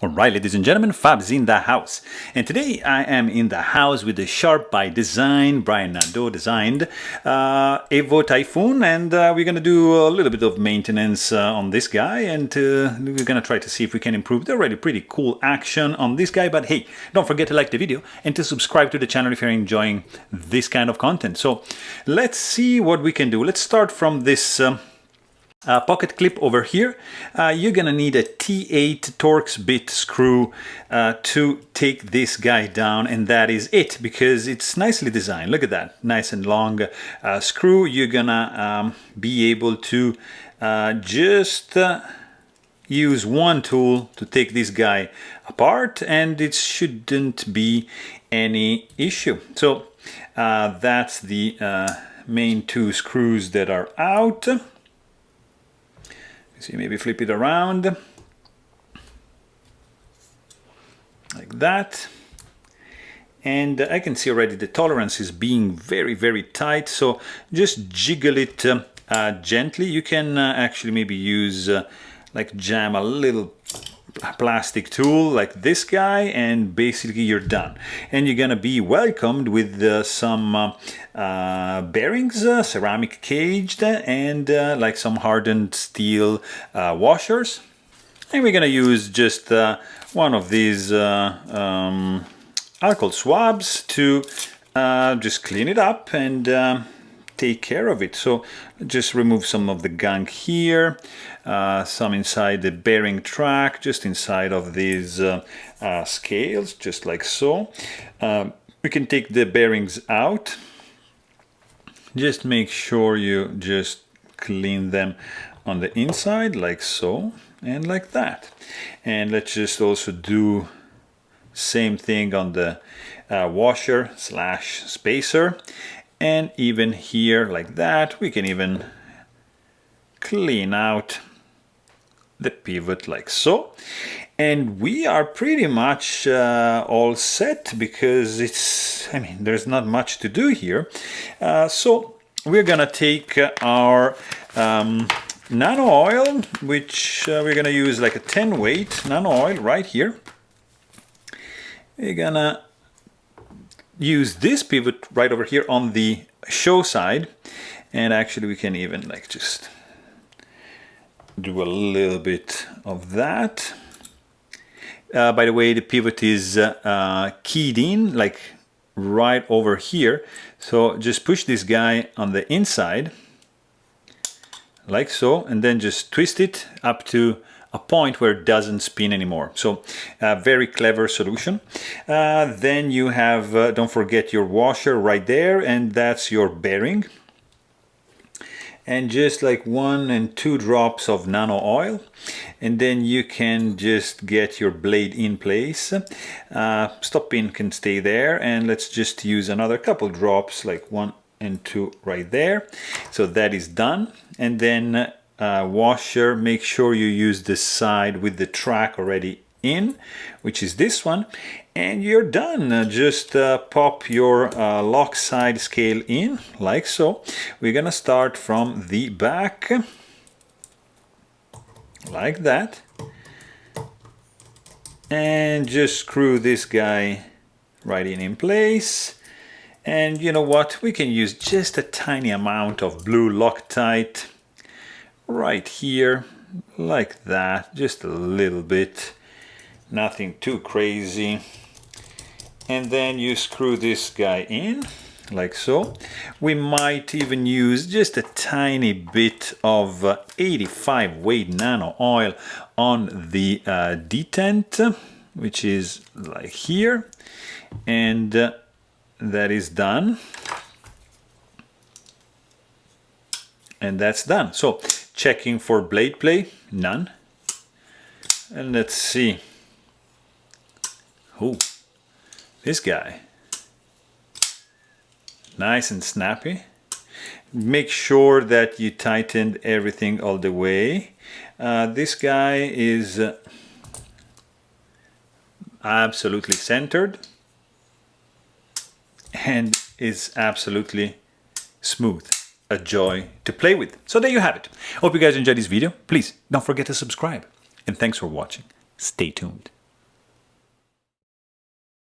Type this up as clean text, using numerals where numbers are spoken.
Alright, ladies and gentlemen, Fab's in the house. And today I am in the house with the Sharp by Design, Brian Nadeau designed EVO Typhoon, and we're going to do a little bit of maintenance on this guy, and we're going to try to see if we can improve the already pretty cool action on this guy. But hey, don't forget to like the video and to subscribe to the channel if you're enjoying this kind of content. So let's see what we can do. Let's start from this pocket clip over here. You're gonna need a T8 Torx bit screw to take this guy down, and that is it, because it's nicely designed. Look at that, nice and long screw. You're gonna be able to just use one tool to take this guy apart, and it shouldn't be any issue. So that's the main two screws that are out. So maybe flip it around like that, and I can see already the tolerance is being very tight, so just jiggle it gently. You can actually maybe use like jam a little plastic tool like this guy, and basically you're done. And you're gonna be welcomed with some bearings, ceramic caged, and like some hardened steel washers. And we're gonna use just one of these alcohol swabs to just clean it up and take care of it. So just remove some of the gunk here, some inside the bearing track, just inside of these scales, just like so. We can take the bearings out. Just make sure you just clean them on the inside, like so, and like that. And let's just also do same thing on the washer slash spacer. And even here, like that, we can even clean out the pivot like so. And we are pretty much all set, because I mean, there's not much to do here. So we're gonna take our Nano oil, which we're gonna use like a 10 weight Nano oil right here. We're gonna use this pivot right over here on the show side, and actually we can even like just do a little bit of that. By the way, the pivot is keyed in like right over here, so just push this guy on the inside like so, and then just twist it up to a point where it doesn't spin anymore. So very clever solution. Then you have, don't forget your washer right there, and that's your bearing. And just like 1 and 2 drops of Nano oil, and then you can just get your blade in place. Stop pin can stay there, and let's just use another couple drops, like 1 and 2 right there. So that is done. And then washer, make sure you use the side with the track already in, which is this one, and you're done. Just pop your lock side scale in like so. We're gonna start from the back like that, and just screw this guy right in place. And you know what, we can use just a tiny amount of blue Loctite right here, like that, just a little bit, nothing too crazy. And then you screw this guy in like so. We might even use just a tiny bit of 85 weight Nano oil on the detent, which is like here, and that is done. And that's done. So checking for blade play, none. And let's see. Oh, this guy. Nice and snappy. Make sure that you tightened everything all the way. This guy is absolutely centered and is absolutely smooth. A joy to play with. So there you have it. Hope you guys enjoyed this video. Please don't forget to subscribe. And thanks for watching. Stay tuned.